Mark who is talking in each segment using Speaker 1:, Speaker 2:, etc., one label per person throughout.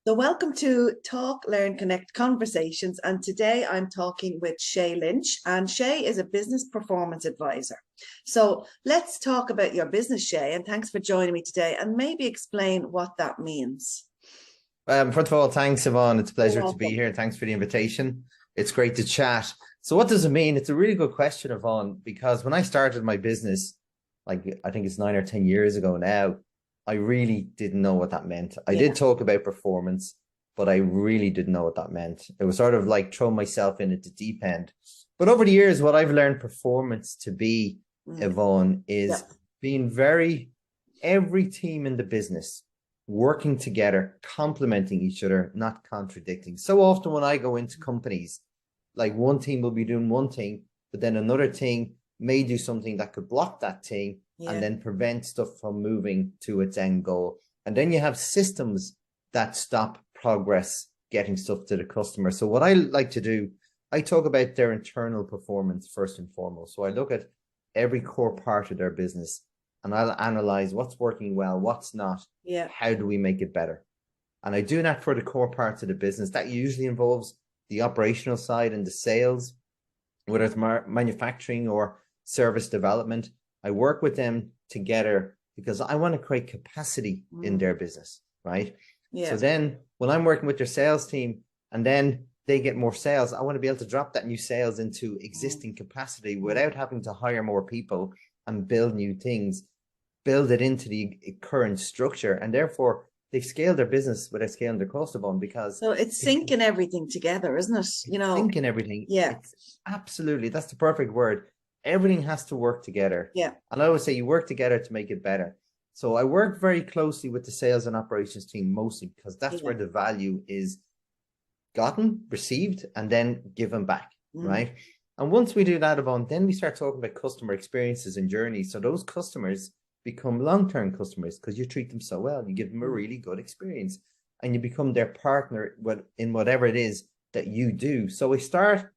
Speaker 1: So, welcome to Talk, Learn, Connect Conversations. And today I'm talking with Shay Lynch, and Shay is a business performance advisor. So, let's talk about your business, Shay, and thanks for joining me today and maybe explain what that means.
Speaker 2: First of all, thanks, Yvonne. It's a
Speaker 1: You're
Speaker 2: pleasure to be
Speaker 1: welcome.
Speaker 2: here. Thanks for the invitation. It's great to chat. So what does it mean? It's a really good question, Yvonne, because when I started my business, like I think it's 9 or 10 years ago now, I really didn't know what that meant. I
Speaker 1: Yeah.
Speaker 2: did talk about performance, but I really didn't know what that meant. It was sort of like throwing myself in at the deep end. But over the years, what I've learned performance to be, Yvonne,
Speaker 1: Yeah.
Speaker 2: is being every team in the business working together, complementing each other, not contradicting. So often when I go into companies, like one team will be doing one thing, but then another team may do something that could block that thing and then prevent stuff from moving to its end goal. And then you have systems that stop progress getting stuff to the customer. So what I like to do, I talk about their internal performance first and foremost. So I look at every core part of their business and I'll analyze what's working well, what's not, how do we make it better? And I do that for the core parts of the business. That usually involves the operational side and the sales, whether it's manufacturing or service development. I work with them together because I want to create capacity in their business, right? So then when I'm working with their sales team and then they get more sales, I want to be able to drop that new sales into existing capacity without having to hire more people and build new things, build it into the current structure. And therefore they've scaled their business without scaling their cost of them, because
Speaker 1: So it's syncing everything together, isn't it?
Speaker 2: Syncing everything.
Speaker 1: Yeah.
Speaker 2: It's absolutely, that's the perfect word. Everything has to work together.
Speaker 1: Yeah.
Speaker 2: And I always say you work together to make it better. So I work very closely with the sales and operations team mostly because that's where the value is gotten, received, and then given back, right? And once we do that, Yvonne, then we start talking about customer experiences and journeys. So those customers become long-term customers because you treat them so well. You give them a really good experience and you become their partner in whatever it is that you do. So we start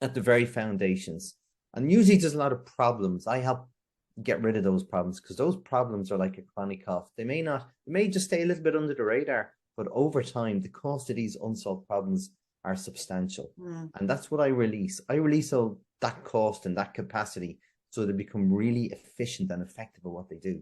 Speaker 2: at the very foundations. And usually there's a lot of problems. I help get rid of those problems because those problems are like a chronic cough. They may just stay a little bit under the radar, but over time, the cost of these unsolved problems are substantial. And that's what I release. I release all that cost and that capacity so they become really efficient and effective at what they do.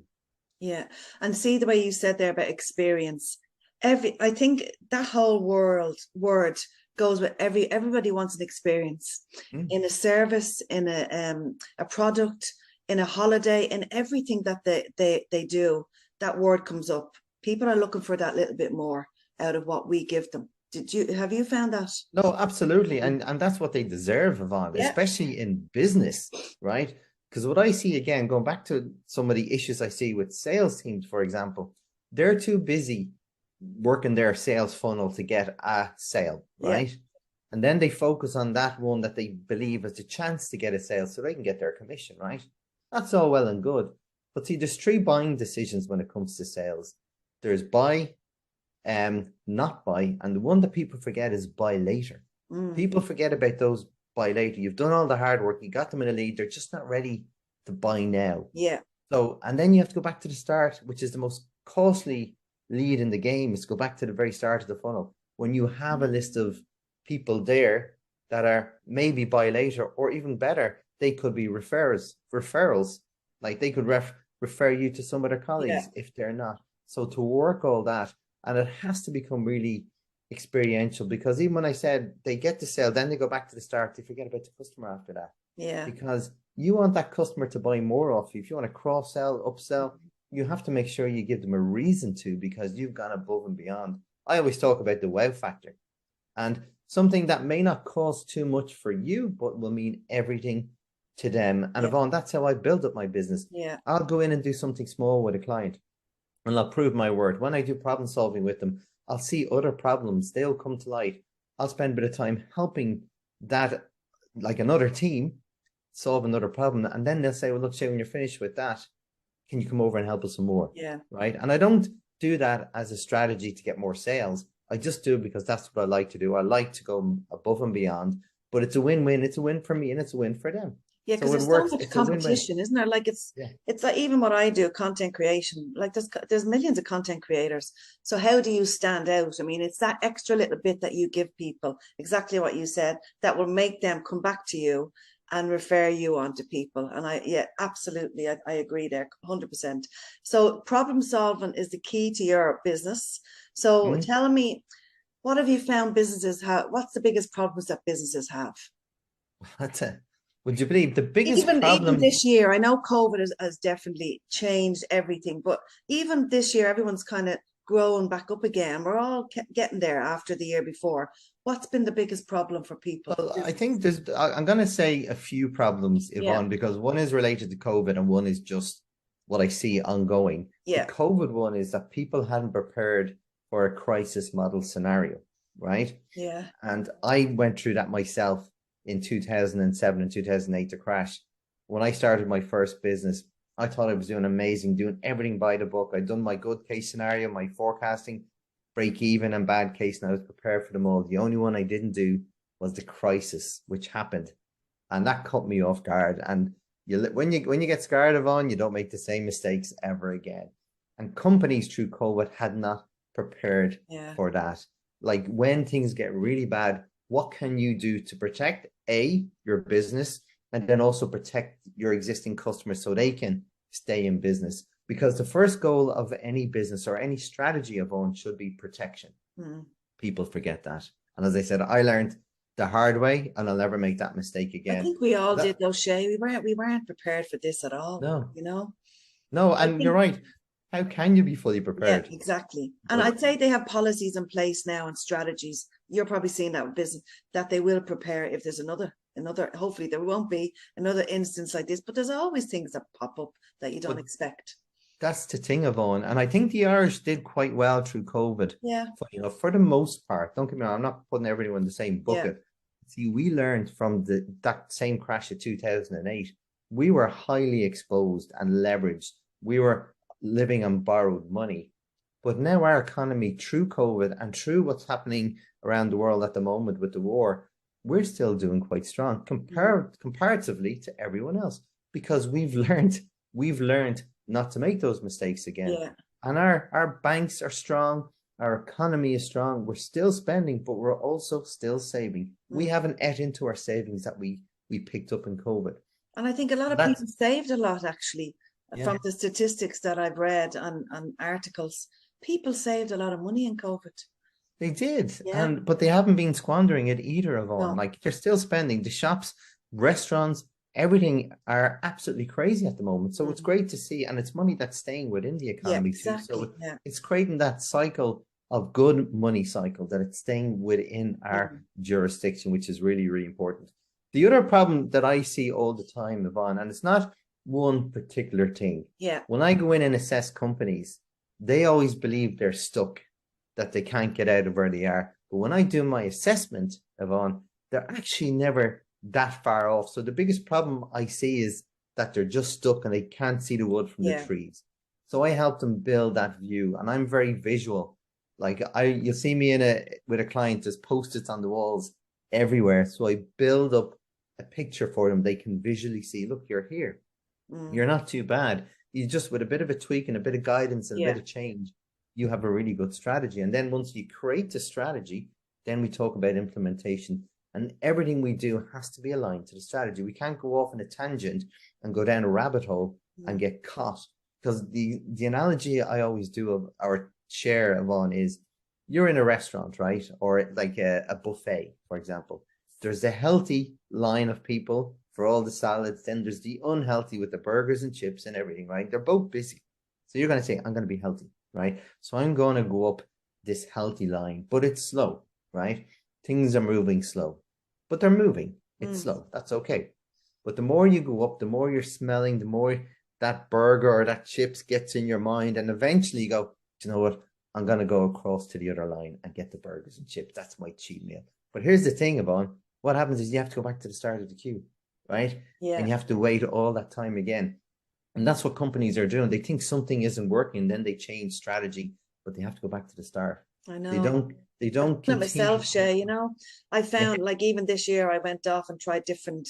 Speaker 1: Yeah. And see the way you said there about experience. I think that whole word goes with everybody wants an experience in a service, in a product, in a holiday, in everything that they do. That word comes up. People are looking for that little bit more out of what we give them. Have you found that?
Speaker 2: No, absolutely. And that's what they deserve, Yvonne, especially in business, right? Because what I see, again, going back to some of the issues I see with sales teams, for example, they're too busy working their sales funnel to get a sale, right? And then they focus on that one that they believe has a chance to get a sale so they can get their commission, right? That's all well and good. But see, there's three buying decisions when it comes to sales. There's buy, not buy, and the one that people forget is buy later. People forget about those buy later. You've done all the hard work, you got them in a lead, they're just not ready to buy now. So, and then you have to go back to the start, which is the most costly lead in the game, is to go back to the very start of the funnel. When you have a list of people there that are maybe buy later, or even better, they could be referrals. Like they could refer you to some of their colleagues if they're not. So to work all that, and it has to become really experiential, because even when I said they get the sale, then they go back to the start, they forget about the customer after that. Because you want that customer to buy more off you. If you want to cross-sell, upsell, you have to make sure you give them a reason to, because you've gone above and beyond. I always talk about the wow factor, and something that may not cost too much for you, but will mean everything to them. And Yvonne, that's how I build up my business. I'll go in and do something small with a client and I'll prove my word. When I do problem solving with them, I'll see other problems. They'll come to light. I'll spend a bit of time helping that, like another team, solve another problem. And then they'll say, well, look, Shay, when you're finished with that, can you come over and help us some more? Right. And I don't do that as a strategy to get more sales. I just do it because that's what I like to do. I like to go above and beyond, but it's a win-win. It's a win for me and it's a win for them.
Speaker 1: Yeah, because
Speaker 2: So it
Speaker 1: there's so
Speaker 2: works.
Speaker 1: much
Speaker 2: It's a win-win.
Speaker 1: competition, isn't there? Like
Speaker 2: Yeah.
Speaker 1: it's like even what I do, content creation. Like there's millions of content creators. So how do you stand out? I mean, it's that extra little bit that you give people, exactly what you said, that will make them come back to you and refer you on to people. And yeah, absolutely, I agree there, 100%. So problem solving is the key to your business. So
Speaker 2: Mm.
Speaker 1: tell me, what have you found businesses have? What's the biggest problems that businesses have?
Speaker 2: That's it. Would you believe the biggest
Speaker 1: Even
Speaker 2: problem?
Speaker 1: this year, I know COVID has definitely changed everything, but even this year, everyone's kind of growing back up again. We're all getting there after the year before. What's been the biggest problem for people?
Speaker 2: Well, I think I'm going to say a few problems,
Speaker 1: Yeah,
Speaker 2: Yvonne, because one is related to COVID and one is just what I see ongoing. The
Speaker 1: yeah,
Speaker 2: COVID one is that people hadn't prepared for a crisis model scenario, right?
Speaker 1: yeah.
Speaker 2: And I went through that myself in 2007 and 2008, the crash. When I started my first business, I thought I was doing amazing, doing everything by the book. I'd done my good case scenario, my forecasting, break even and bad case, and I was prepared for them all. The only one I didn't do was the crisis, which happened. And that caught me off guard. And when you get scared of on, you don't make the same mistakes ever again. And companies through COVID had not prepared
Speaker 1: Yeah.
Speaker 2: for that. Like when things get really bad, what can you do to protect your business and then also protect your existing customers so they can stay in business? Because the first goal of any business or any strategy of own should be protection.
Speaker 1: Mm.
Speaker 2: People forget that. And as I said, I learned the hard way and I'll never make that mistake
Speaker 1: I
Speaker 2: again.
Speaker 1: think we all did
Speaker 2: That,
Speaker 1: though, Shay. We weren't prepared for this at all,
Speaker 2: no,
Speaker 1: you know?
Speaker 2: no,
Speaker 1: I
Speaker 2: and you're
Speaker 1: think
Speaker 2: right. How can you be fully
Speaker 1: Yeah,
Speaker 2: prepared?
Speaker 1: exactly. And
Speaker 2: But
Speaker 1: I'd say they have policies in place now and strategies. You're probably seeing that with business that they will prepare if there's another, hopefully there won't be another instance like this, but there's always things that pop up that you don't
Speaker 2: but
Speaker 1: expect.
Speaker 2: that's the thing, Yvonne. And I think the Irish did quite well through COVID.
Speaker 1: Yeah,
Speaker 2: For the most part. Don't get me wrong, I'm not putting everyone in the same
Speaker 1: yeah.
Speaker 2: bucket. See, we learned from that same crash of 2008. We were highly exposed and leveraged. We were living on borrowed money. But now our economy, through COVID and through what's happening around the world at the moment with the war, we're still doing quite strong
Speaker 1: Mm.
Speaker 2: comparatively to everyone else because we've learned not to make those mistakes again.
Speaker 1: Yeah.
Speaker 2: And our banks are strong, our economy is strong, we're still spending, but we're also still saving. We
Speaker 1: Mm.
Speaker 2: haven't ate into our savings that we picked up in COVID.
Speaker 1: And I think a lot
Speaker 2: So
Speaker 1: of
Speaker 2: that's
Speaker 1: people saved a lot actually
Speaker 2: yeah,
Speaker 1: from the statistics that I've read on articles. People saved a lot of money in COVID.
Speaker 2: they did.
Speaker 1: Yeah.
Speaker 2: And but they haven't been squandering it either, Yvonne.
Speaker 1: No.
Speaker 2: Like they're still spending. The shops, restaurants, everything are absolutely crazy at the moment. So it's
Speaker 1: Mm.
Speaker 2: great to see, and it's money that's staying within the
Speaker 1: Yeah,
Speaker 2: economy too.
Speaker 1: exactly.
Speaker 2: So
Speaker 1: Yeah.
Speaker 2: it's creating that cycle of good money cycle that it's staying within our
Speaker 1: Mm.
Speaker 2: jurisdiction, which is really, really important. The other problem that I see all the time, Yvonne, and it's not one particular thing.
Speaker 1: Yeah.
Speaker 2: When I go in and assess companies, they always believe they're stuck, that they can't get out of where they are. But when I do my assessment, Yvonne, they're actually never that far off. So the biggest problem I see is that they're just stuck and they can't see the wood from the
Speaker 1: Yeah.
Speaker 2: trees. So I help them build that view, and I'm very visual. Like you'll see me with a client, there's post-its on the walls everywhere. So I build up a picture for them. They can visually see, look, you're here.
Speaker 1: Mm.
Speaker 2: You're not too bad. You just, with a bit of a tweak and a bit of guidance and a bit
Speaker 1: Yeah.
Speaker 2: of change, you have a really good strategy. And then once you create the strategy, then we talk about implementation. And everything we do has to be aligned to the strategy. We can't go off on a tangent and go down a rabbit hole and
Speaker 1: Mm.
Speaker 2: get caught. Because the analogy I always do of our share of on is you're in a restaurant, right? Or like a buffet, for example. There's the healthy line of people for all the salads. Then there's the unhealthy with the burgers and chips and everything, right? They're both busy. So you're going to say, I'm going to be healthy, right? So I'm going to go up this healthy line, but it's slow, right? Things are moving slow, but they're moving. It's
Speaker 1: Mm.
Speaker 2: slow. That's okay. But the more you go up, the more you're smelling, the more that burger or that chips gets in your mind. And eventually you go, do you know what? I'm going to go across to the other line and get the burgers and chips. That's my cheat meal. But here's the thing, Yvonne. What happens is you have to go back to the start of the queue, right? And
Speaker 1: Yeah.
Speaker 2: you have to wait all that time again. And that's what companies are doing. They think something isn't working, then they change strategy, but they have to go back to the start.
Speaker 1: I
Speaker 2: They
Speaker 1: know.
Speaker 2: don't they
Speaker 1: I've
Speaker 2: don't
Speaker 1: done it
Speaker 2: continue.
Speaker 1: myself, Shay, you know. I
Speaker 2: Yeah.
Speaker 1: found like even this year I went off and tried different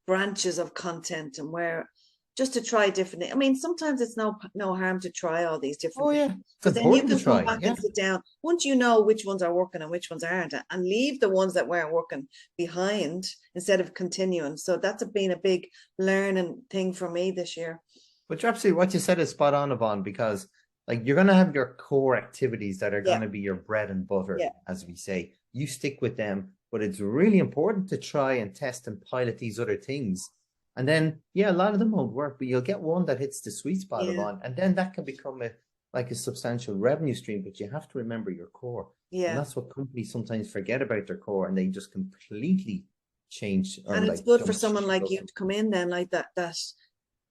Speaker 1: branches of content, and where just to try different. I mean, sometimes it's no harm to try all these different things,
Speaker 2: yeah, it's
Speaker 1: because then you
Speaker 2: important to
Speaker 1: can come
Speaker 2: try.
Speaker 1: back
Speaker 2: Yeah.
Speaker 1: and sit down once you know which ones are working and which ones aren't, and leave the ones that weren't working behind instead of continuing. So that's been a big learning thing for me this year.
Speaker 2: But you're absolutely, what you said is spot on, Yvonne, because like you're gonna have your core activities that are
Speaker 1: Yeah,
Speaker 2: gonna be your bread and butter,
Speaker 1: yeah,
Speaker 2: as we say. You stick with them, but it's really important to try and test and pilot these other things. And then, yeah, a lot of them won't work, but you'll get one that hits the sweet spot,
Speaker 1: yeah,
Speaker 2: Yvonne, and then that can become a substantial revenue stream. But you have to remember your core, and
Speaker 1: yeah.
Speaker 2: that's what companies sometimes forget about their core, and they just completely change or
Speaker 1: And it's
Speaker 2: like
Speaker 1: good for
Speaker 2: jump
Speaker 1: someone
Speaker 2: ship.
Speaker 1: like you to come in then, like that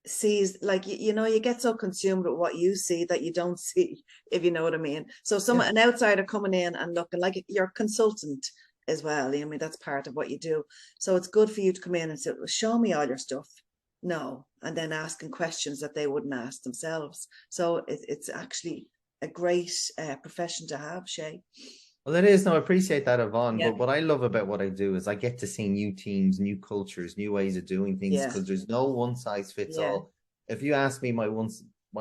Speaker 1: sees, like, you know, you get so consumed with what you see that you don't see, if you know what I mean. So
Speaker 2: Yeah.
Speaker 1: an outsider coming in and looking like your consultant as well. I mean, that's part of what you do. So it's good for you to come in and say, well, show me all your stuff. No, and then asking questions that they wouldn't ask themselves. So it's actually a great profession to have, Shay.
Speaker 2: Well, it is. No, I appreciate that, Yvonne.
Speaker 1: Yeah,
Speaker 2: But what I love about what I do is I get to see new teams, new cultures, new ways of doing things
Speaker 1: yeah,
Speaker 2: because there's no one size fits
Speaker 1: yeah.
Speaker 2: all. If you ask me my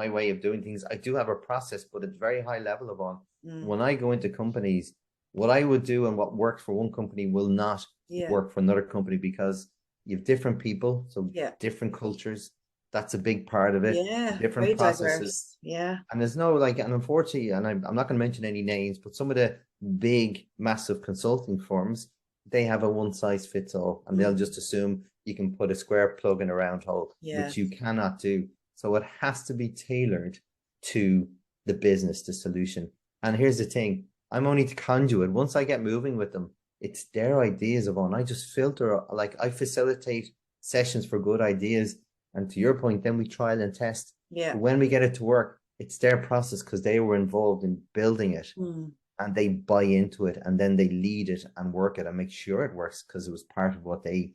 Speaker 2: way of doing things, I do have a process, but it's very high level, Yvonne.
Speaker 1: Mm,
Speaker 2: When I go into companies, what I would do and what works for one company will not
Speaker 1: yeah,
Speaker 2: work for another company because you have different people, so
Speaker 1: yeah,
Speaker 2: different cultures. That's a big part of it.
Speaker 1: yeah.
Speaker 2: Different
Speaker 1: Very
Speaker 2: processes.
Speaker 1: diverse. Yeah,
Speaker 2: And there's no like, and unfortunately, and I'm not going to mention any names, but some of the big, massive consulting firms, they have a one size fits all, and they'll
Speaker 1: mm,
Speaker 2: just assume you can put a square plug in a round hole,
Speaker 1: yeah,
Speaker 2: which you cannot do. So it has to be tailored to the business, the solution. And here's the thing, I'm only the conduit. Once I get moving with them, it's their ideas of on. I just filter, like I facilitate sessions for good ideas. And to your point, then we trial and test.
Speaker 1: yeah.
Speaker 2: But when we get it to work, it's their process because they were involved in building it
Speaker 1: Mm.
Speaker 2: and they buy into it and then they lead it and work it and make sure it works because it was part of what they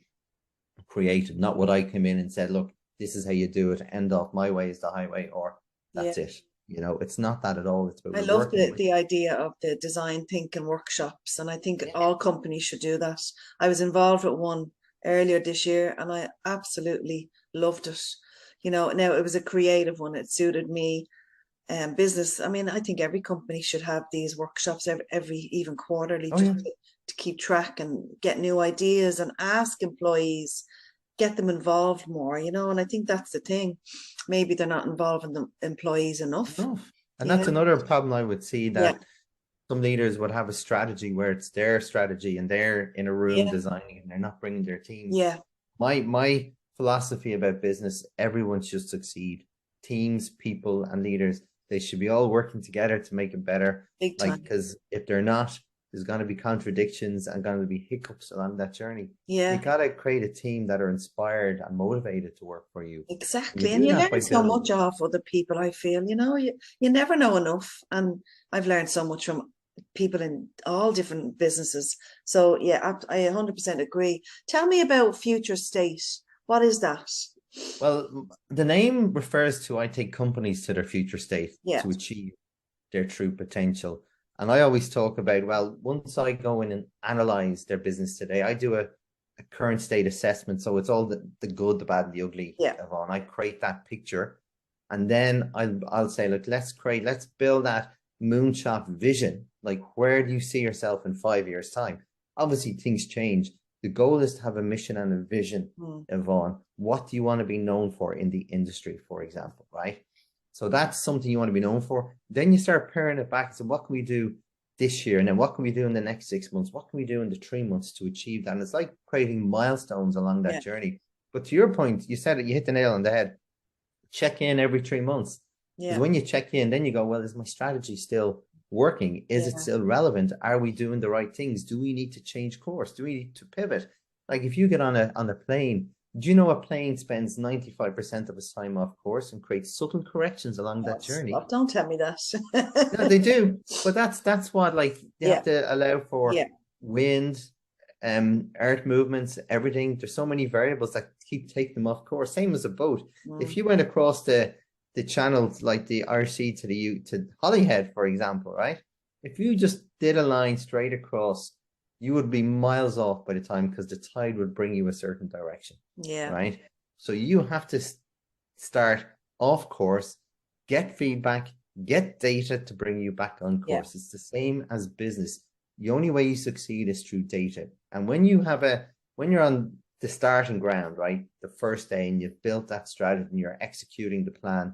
Speaker 2: created, not what I came in and said, look, this is how you do it. End off, my way is the highway, or
Speaker 1: Yeah.
Speaker 2: that's it. You know, it's not that at all. It's about
Speaker 1: I love
Speaker 2: working with.
Speaker 1: the idea of the design thinking workshops, and I think
Speaker 2: Yeah.
Speaker 1: all companies should do that. I was involved with one earlier this year, and I absolutely loved it. You know, now it was a creative one. It suited me. Business. I mean, I think every company should have these workshops every even quarterly,
Speaker 2: Oh
Speaker 1: just
Speaker 2: yeah.
Speaker 1: to keep track and get new ideas and ask employees, get them involved more, you know. And I think that's the thing. Maybe they're not involving the employees enough.
Speaker 2: Enough. And
Speaker 1: Yeah,
Speaker 2: that's another problem I would see
Speaker 1: yeah,
Speaker 2: that some leaders would have a strategy where it's their strategy and they're in a room
Speaker 1: yeah,
Speaker 2: designing it and they're not bringing their team.
Speaker 1: yeah,
Speaker 2: My philosophy about business, everyone should succeed. Teams, people, and leaders, they should be all working together to make it better.
Speaker 1: big
Speaker 2: Like,
Speaker 1: time.
Speaker 2: because if they're not, there's going to be contradictions and going to be hiccups along that journey. You
Speaker 1: Yeah,
Speaker 2: got to create a team that are inspired and motivated to work for you. And you
Speaker 1: exactly. And
Speaker 2: do
Speaker 1: you
Speaker 2: that by
Speaker 1: learn so
Speaker 2: building.
Speaker 1: much off other people, I feel, you know, you never know enough. And I've learned so much from people in all different businesses. So yeah, I 100% agree. Tell me about future state. What is that?
Speaker 2: Well, the name refers to, I take companies to their future state
Speaker 1: Yeah,
Speaker 2: to achieve their true potential. And I always talk about, well, once I go in and analyze their business today, I do a current state assessment. So it's all the good, the bad, and the ugly,
Speaker 1: yeah,
Speaker 2: Yvonne. I create that picture. And then I'll say, look, let's build that moonshot vision. Like, where do you see yourself in 5 years' time? Obviously, things change. The goal is to have a mission and a vision,
Speaker 1: mm,
Speaker 2: Yvonne. What do you want to be known for in the industry, for example, right? So that's something you want to be known for. Then you start paring it back. So what can we do this year? And then what can we do in the next 6 months? What can we do in the 3 months to achieve that? And it's like creating milestones along that
Speaker 1: yeah,
Speaker 2: journey. But to your point, you said it, you hit the nail on the head. Check in every 3 months. Because
Speaker 1: yeah,
Speaker 2: when you check in, then you go, well, is my strategy still working? Is it
Speaker 1: yeah.
Speaker 2: still relevant? Are we doing the right things? Do we need to change course? Do we need to pivot? Like if you get on a plane, do you know a plane spends 95% of its time off course and creates subtle corrections along that journey?
Speaker 1: Stop, don't tell me
Speaker 2: No,
Speaker 1: that.
Speaker 2: they do. But that's what, like, they
Speaker 1: Yeah,
Speaker 2: have to allow
Speaker 1: yeah,
Speaker 2: for wind, earth movements, everything. There's so many variables that keep taking them off course. Same as a boat. If
Speaker 1: mm,
Speaker 2: you went across the channels like the RC to the to Holyhead, for example, right? If you just did a line straight across you would be miles off by the time, because the tide would bring you a certain direction.
Speaker 1: Yeah.
Speaker 2: Right. So you have to start off course, get feedback, get data to bring you back on course. It's the same as business. The only way you succeed is through data. And when you're on the starting ground, right, the first day, and you've built that strategy and you're executing the plan,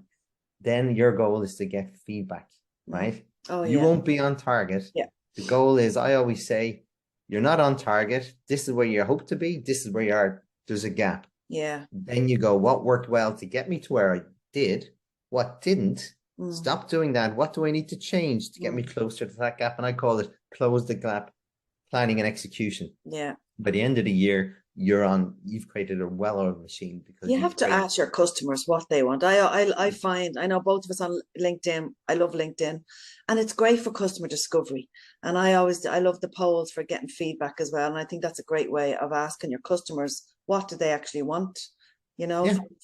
Speaker 2: then your goal is to get feedback, right? You won't be on target. The goal is, I always say, you're not on target. This is where you hope to be. This is where you are. There's a gap. Then you go, what worked well to get me to where I did? What didn't? Stop doing that. What do I need to change to get me closer to that gap? And I call it close the gap, planning and execution. By the end of the year, you've created a well-oiled machine, because
Speaker 1: you have to ask your customers what they want. I find, I know both of us on LinkedIn, I love LinkedIn, and it's great for customer discovery. And I love the polls for getting feedback as well. And I think that's a great way of asking your customers, what do they actually want,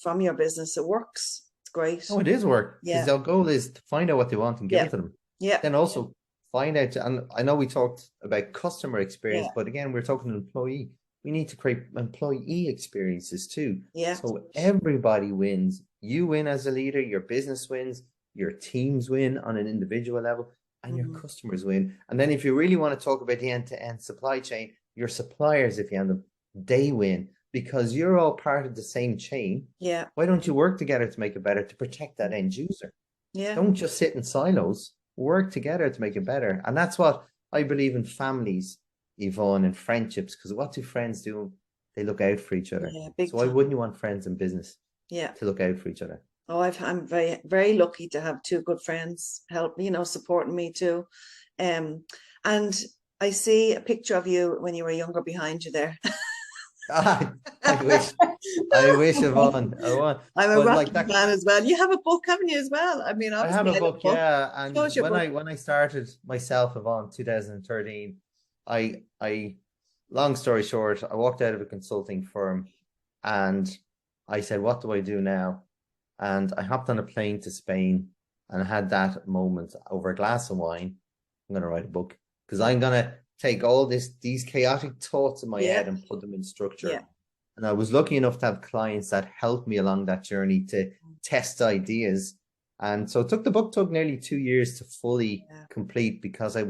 Speaker 1: from your business. It works. It's great.
Speaker 2: Oh, it is work. Because our goal is to find out what they want and give it to them. Then also find out, and I know we talked about customer experience, but again, we're talking employee. We need to create employee experiences too. So everybody wins. You win as a leader, your business wins, your teams win on an individual level, and your customers win. And then if you really want to talk about the end-to-end supply chain, your suppliers, if you have them, they win, because you're all part of the same chain. Why don't you work together to make it better, to protect that end user? Don't just sit in silos. Work together to make it better. And that's what I believe in families, Yvonne, and friendships, because what do friends do? They look out for each other. So why wouldn't you want friends in business to look out for each other?
Speaker 1: Oh, I'm very, very lucky to have two good friends help, supporting me too. And I see a picture of you when you were younger behind you there.
Speaker 2: I wish, Yvonne.
Speaker 1: I'm a rock fan as well. You have a book, haven't you, as well? I mean,
Speaker 2: I have a book, yeah. And
Speaker 1: when
Speaker 2: I started myself, Yvonne, 2013, I long story short, I walked out of a consulting firm, and I said, what do I do now? And I hopped on a plane to Spain, and I had that moment over a glass of wine. I'm going to write a book, because I'm going to take all these chaotic thoughts in my head and put them in structure. And I was lucky enough to have clients that helped me along that journey to test ideas. And so the book took nearly 2 years to fully complete, because I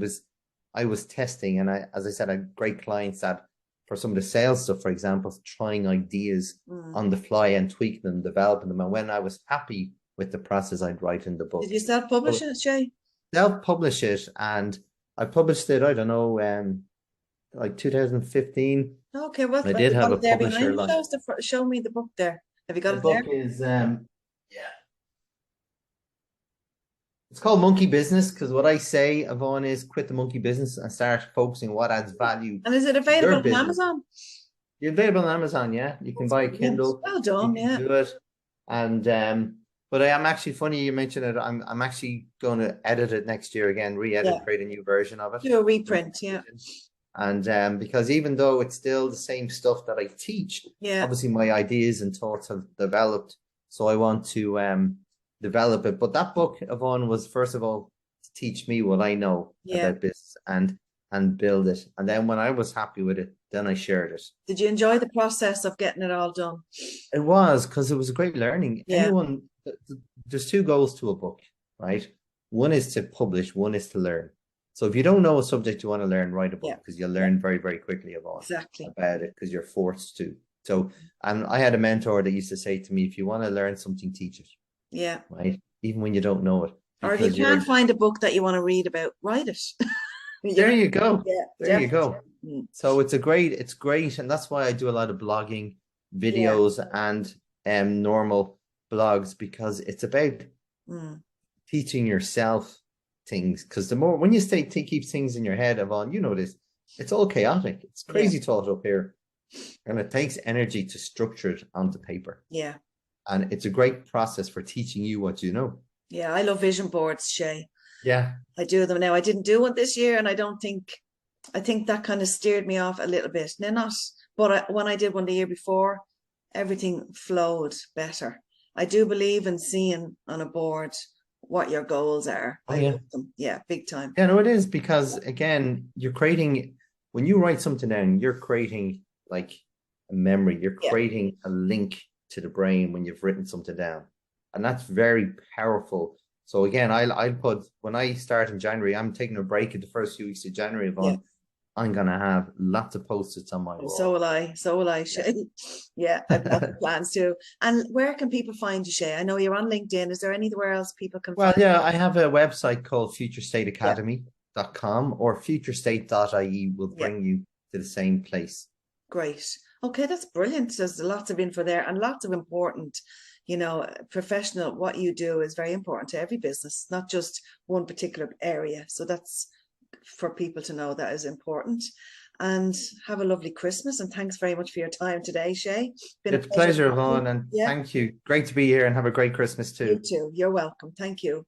Speaker 2: was testing. And as I said, I had great clients that, for some of the sales stuff, for example, trying ideas on the fly and tweaking them, developing them. And when I was happy with the process, I'd write in the book.
Speaker 1: Did you self-publish it, Shay?
Speaker 2: Self-publish it, and I published it, I don't know, like 2015.
Speaker 1: Okay, well,
Speaker 2: I did have a publisher.
Speaker 1: Show me the book there. Have you got it
Speaker 2: there? The book is, it's called Monkey Business, because what I say, Yvonne, is quit the monkey business and start focusing on what adds value.
Speaker 1: And is it available on Amazon?
Speaker 2: It's available on Amazon, yeah. You can buy a Kindle.
Speaker 1: Well done,
Speaker 2: do it. And but I am actually, funny you mentioned it, I'm actually going to edit it next year again, create a new version of it.
Speaker 1: Do a reprint,
Speaker 2: And because even though it's still the same stuff that I teach, obviously my ideas and thoughts have developed. So I want to develop it. But that book, Yvonne, was first of all to teach me what I know about business and build it. And then when I was happy with it, then I shared it.
Speaker 1: Did you enjoy the process of getting it all done?
Speaker 2: It was, because it was a great learning. There's two goals to a book, right? One is to publish, one is to learn. So if you don't know a subject you want to learn, write a book, because you'll learn very, very quickly about it, because you're forced to. So, and I had a mentor that used to say to me, if you want to learn something, teach it. Right? Even when you don't know it.
Speaker 1: Or if you can't find a book that you want to read about, write it.
Speaker 2: There you go. There you go. So it's great. And that's why I do a lot of blogging, videos, and normal blogs, because it's about teaching yourself things. Because the more, when you keep things in your head, Yvonne, you know this, it's all chaotic. It's crazy thought up here. And it takes energy to structure it onto paper. And it's a great process for teaching you what you know.
Speaker 1: I love vision boards, Shay. I do them now. I didn't do one this year, and I think that kind of steered me off a little bit. But when I did one the year before, everything flowed better. I do believe in seeing on a board what your goals are. I love them. Big time.
Speaker 2: No, it is, because again, you're creating when you write something down, you're creating like a memory. You're
Speaker 1: Yeah.
Speaker 2: creating a link to the brain when you've written something down. And that's very powerful. So again, I'll put, when I start in January, I'm taking a break at the first few weeks of January, Yvonne.
Speaker 1: Yeah.
Speaker 2: I'm gonna have lots of post-its on my wall.
Speaker 1: So will I. So will I, Shay. Yeah, I've lots of plans too. And where can people find you, Shay? I know you're on LinkedIn. Is there anywhere else people can
Speaker 2: Well,
Speaker 1: find
Speaker 2: yeah, I have a website called futurestateacademy.com, or futurestate.ie will bring you to the same place.
Speaker 1: Great. Okay, that's brilliant. There's lots of info there and lots of important, you know, professional. What you do is very important to every business, not just one particular area. So that's for people to know that is important. And have a lovely Christmas. And thanks very much for your time today, Shay. Been
Speaker 2: It's a pleasure, Yvonne, and thank you. Great to be here, and have a great Christmas too.
Speaker 1: You too. You're welcome. Thank you.